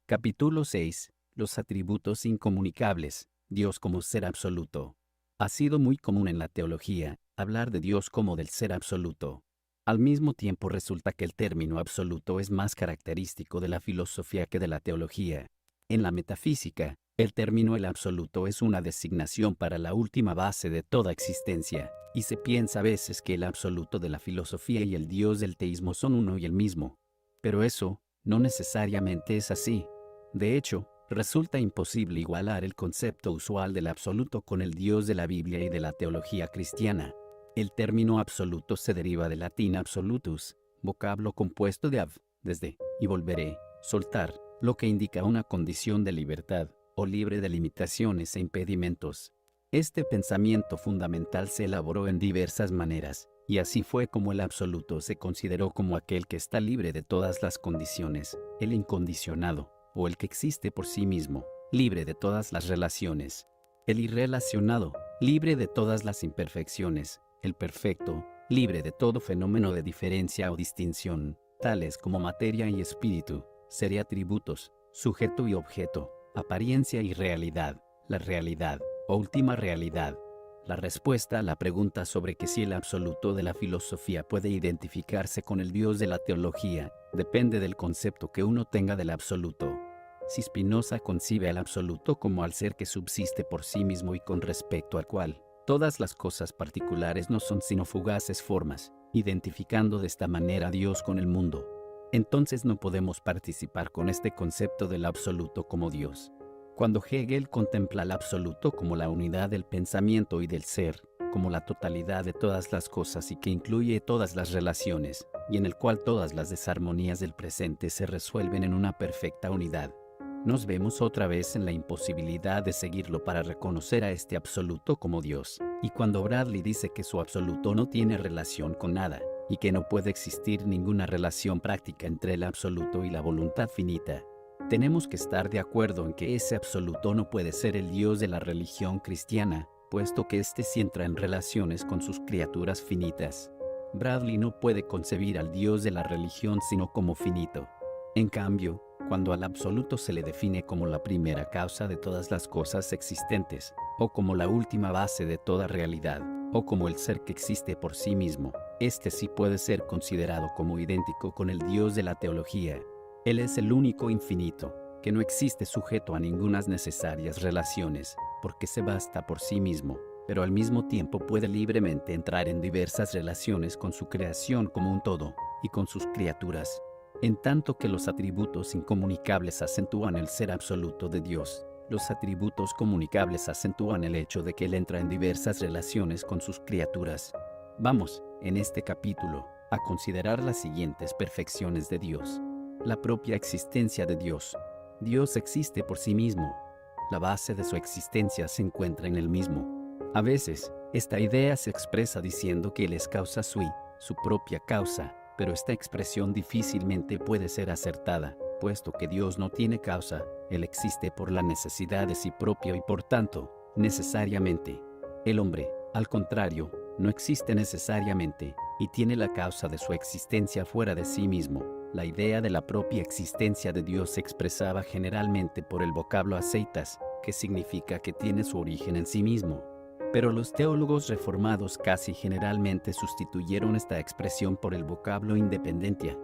Capítulo 6. Los atributos incomunicables. Dios como ser absoluto. Ha sido muy común en la teología hablar de Dios como del ser absoluto. Al mismo tiempo resulta que el término absoluto es más característico de la filosofía que de la teología. En la metafísica, el término el absoluto es una designación para la última base de toda existencia, y se piensa a veces que el absoluto de la filosofía y el Dios del teísmo son uno y el mismo. Pero eso no necesariamente es así. De hecho, resulta imposible igualar el concepto usual del absoluto con el Dios de la Biblia y de la teología cristiana. El término absoluto se deriva del latín absolutus, vocablo compuesto de desde, y volveré, soltar, lo que indica una condición de libertad, o libre de limitaciones e impedimentos. Este pensamiento fundamental se elaboró en diversas maneras, y así fue como el absoluto se consideró como aquel que está libre de todas las condiciones, el incondicionado, o el que existe por sí mismo, libre de todas las relaciones. El irrelacionado, libre de todas las imperfecciones. El perfecto, libre de todo fenómeno de diferencia o distinción, tales como materia y espíritu, ser y atributos, sujeto y objeto, apariencia y realidad, la realidad, o última realidad. La respuesta a la pregunta sobre que si el absoluto de la filosofía puede identificarse con el Dios de la teología, depende del concepto que uno tenga del absoluto. Si Spinoza concibe al absoluto como al ser que subsiste por sí mismo y con respecto al cual todas las cosas particulares no son sino fugaces formas, identificando de esta manera a Dios con el mundo, entonces no podemos participar con este concepto del absoluto como Dios. Cuando Hegel contempla al absoluto como la unidad del pensamiento y del ser, como la totalidad de todas las cosas y que incluye todas las relaciones, y en el cual todas las desarmonías del presente se resuelven en una perfecta unidad, nos vemos otra vez en la imposibilidad de seguirlo para reconocer a este absoluto como Dios. Y cuando Bradley dice que su absoluto no tiene relación con nada, y que no puede existir ninguna relación práctica entre el absoluto y la voluntad finita, tenemos que estar de acuerdo en que ese absoluto no puede ser el Dios de la religión cristiana, puesto que éste sí entra en relaciones con sus criaturas finitas. Bradley no puede concebir al Dios de la religión sino como finito. En cambio, cuando al absoluto se le define como la primera causa de todas las cosas existentes, o como la última base de toda realidad, o como el ser que existe por sí mismo, este sí puede ser considerado como idéntico con el Dios de la teología. Él es el único infinito, que no existe sujeto a ninguna necesarias relaciones, porque se basta por sí mismo, pero al mismo tiempo puede libremente entrar en diversas relaciones con su creación como un todo, y con sus criaturas. En tanto que los atributos incomunicables acentúan el ser absoluto de Dios, los atributos comunicables acentúan el hecho de que Él entra en diversas relaciones con sus criaturas. Vamos, en este capítulo, a considerar las siguientes perfecciones de Dios. La propia existencia de Dios. Dios existe por sí mismo. La base de su existencia se encuentra en Él mismo. A veces, esta idea se expresa diciendo que Él es causa sui, su propia causa, pero esta expresión difícilmente puede ser acertada, puesto que Dios no tiene causa, Él existe por la necesidad de sí propio y por tanto, necesariamente. El hombre, al contrario, no existe necesariamente, y tiene la causa de su existencia fuera de sí mismo. La idea de la propia existencia de Dios se expresaba generalmente por el vocablo aceitas, que significa que tiene su origen en sí mismo. Pero los teólogos reformados casi generalmente sustituyeron esta expresión por el vocablo independencia,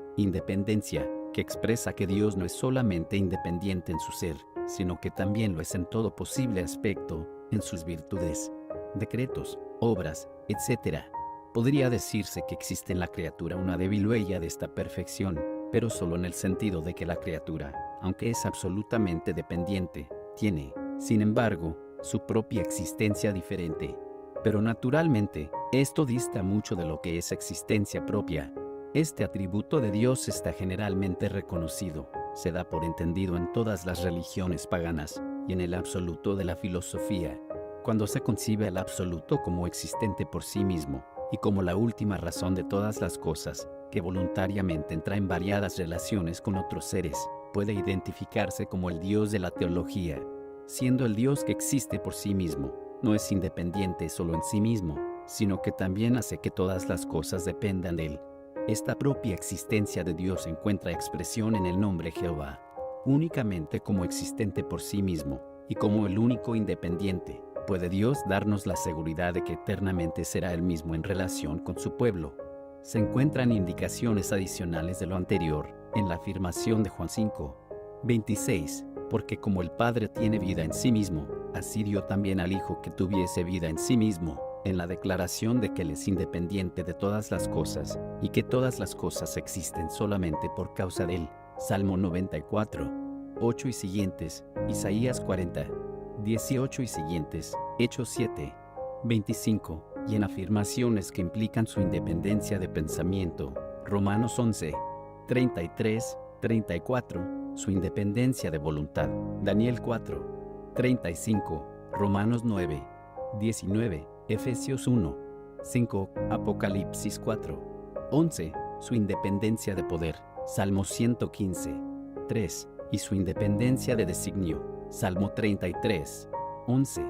que expresa que Dios no es solamente independiente en su ser, sino que también lo es en todo posible aspecto, en sus virtudes, decretos, obras, etc. Podría decirse que existe en la criatura una débil huella de esta perfección, pero solo en el sentido de que la criatura, aunque es absolutamente dependiente, tiene, sin embargo, su propia existencia diferente. Pero naturalmente, esto dista mucho de lo que es existencia propia. Este atributo de Dios está generalmente reconocido, se da por entendido en todas las religiones paganas, y en el absoluto de la filosofía. Cuando se concibe al absoluto como existente por sí mismo, y como la última razón de todas las cosas, que voluntariamente entra en variadas relaciones con otros seres, puede identificarse como el Dios de la teología. Siendo el Dios que existe por sí mismo, no es independiente solo en sí mismo, sino que también hace que todas las cosas dependan de Él. Esta propia existencia de Dios encuentra expresión en el nombre Jehová. Únicamente como existente por sí mismo, y como el único independiente, puede Dios darnos la seguridad de que eternamente será el mismo en relación con su pueblo. Se encuentran indicaciones adicionales de lo anterior en la afirmación de Juan 5:26, porque como el Padre tiene vida en sí mismo, así dio también al Hijo que tuviese vida en sí mismo, en la declaración de que Él es independiente de todas las cosas, y que todas las cosas existen solamente por causa de Él. Salmo 94:8 y siguientes, Isaías 40:18 y siguientes, Hechos 7:25, y en afirmaciones que implican su independencia de pensamiento, Romanos 11:33-34, su independencia de voluntad, Daniel 4:35, Romanos 9:19, Efesios 1:5, Apocalipsis 4:11, su independencia de poder, Salmo 115:3, y su independencia de designio, Salmo 33:11.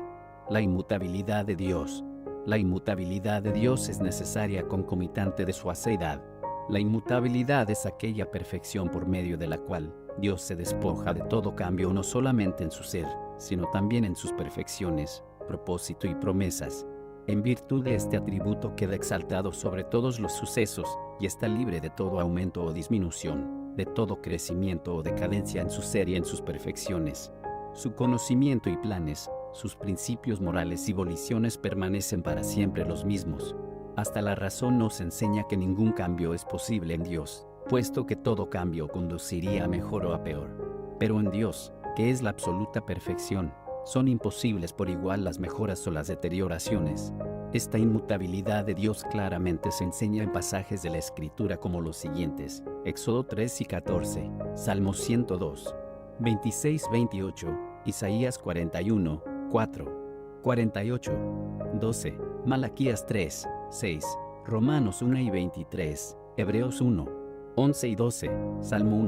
La inmutabilidad de Dios. La inmutabilidad de Dios es necesaria concomitante de su aseidad. La inmutabilidad es aquella perfección por medio de la cual Dios se despoja de todo cambio no solamente en su ser, sino también en sus perfecciones, propósito y promesas. En virtud de este atributo queda exaltado sobre todos los sucesos, y está libre de todo aumento o disminución, de todo crecimiento o decadencia en su ser y en sus perfecciones. Su conocimiento y planes, sus principios morales y voliciones permanecen para siempre los mismos. Hasta la razón nos enseña que ningún cambio es posible en Dios, puesto que todo cambio conduciría a mejor o a peor. Pero en Dios, que es la absoluta perfección, son imposibles por igual las mejoras o las deterioraciones. Esta inmutabilidad de Dios claramente se enseña en pasajes de la Escritura como los siguientes: Éxodo 3 y 14, Salmos 102, 26-28, Isaías 41:4, 48:12, Malaquías 3:6, Romanos 1 y 23, Hebreos 1:11 y 12, Salmo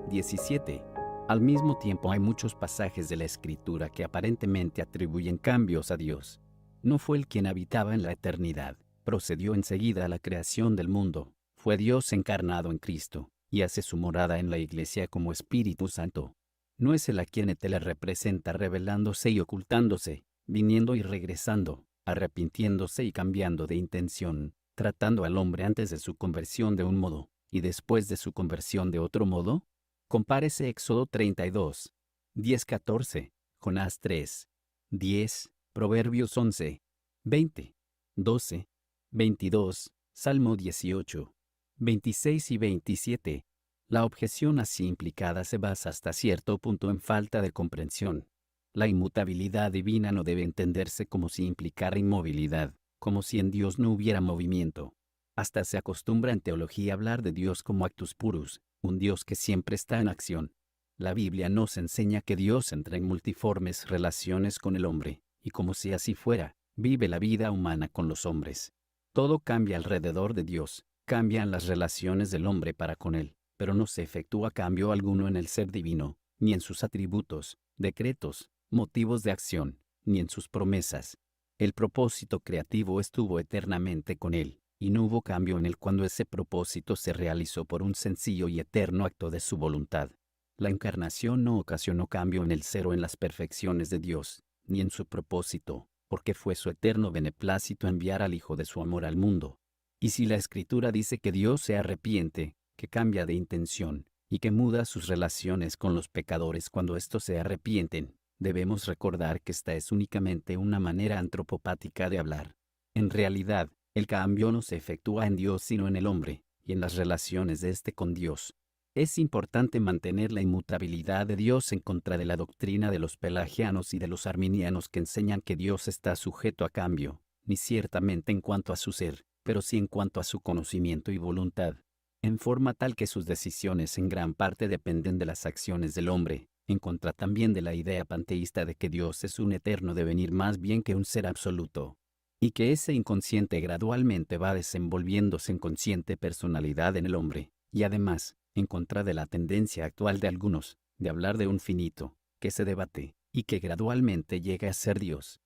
1:17. Al mismo tiempo hay muchos pasajes de la Escritura que aparentemente atribuyen cambios a Dios. No fue Él quien habitaba en la eternidad, procedió enseguida a la creación del mundo, fue Dios encarnado en Cristo, y hace su morada en la Iglesia como Espíritu Santo. No es Él a quien le representa revelándose y ocultándose, viniendo y regresando, arrepintiéndose y cambiando de intención, tratando al hombre antes de su conversión de un modo, y después de su conversión de otro modo. Compárese Éxodo 32, 10-14, Jonás 3, 10, Proverbios 11, 20, 12, 22, Salmo 18, 26 y 27. La objeción así implicada se basa hasta cierto punto en falta de comprensión. La inmutabilidad divina no debe entenderse como si implicara inmovilidad, como si en Dios no hubiera movimiento. Hasta se acostumbra en teología hablar de Dios como actus purus, un Dios que siempre está en acción. La Biblia nos enseña que Dios entra en multiformes relaciones con el hombre, y como si así fuera, vive la vida humana con los hombres. Todo cambia alrededor de Dios, cambian las relaciones del hombre para con Él, pero no se efectúa cambio alguno en el ser divino, ni en sus atributos, decretos, motivos de acción, ni en sus promesas. El propósito creativo estuvo eternamente con Él, y no hubo cambio en él cuando ese propósito se realizó por un sencillo y eterno acto de su voluntad. La encarnación no ocasionó cambio en el ser o en las perfecciones de Dios, ni en su propósito, porque fue su eterno beneplácito enviar al Hijo de su amor al mundo. Y si la Escritura dice que Dios se arrepiente, que cambia de intención, y que muda sus relaciones con los pecadores cuando éstos se arrepienten, debemos recordar que esta es únicamente una manera antropopática de hablar. En realidad, el cambio no se efectúa en Dios sino en el hombre, y en las relaciones de éste con Dios. Es importante mantener la inmutabilidad de Dios en contra de la doctrina de los pelagianos y de los arminianos que enseñan que Dios está sujeto a cambio, ni ciertamente en cuanto a su ser, pero sí en cuanto a su conocimiento y voluntad, en forma tal que sus decisiones en gran parte dependen de las acciones del hombre, en contra también de la idea panteísta de que Dios es un eterno devenir más bien que un ser absoluto, y que ese inconsciente gradualmente va desenvolviéndose en consciente personalidad en el hombre, y además, en contra de la tendencia actual de algunos, de hablar de un finito, que se debate, y que gradualmente llega a ser Dios.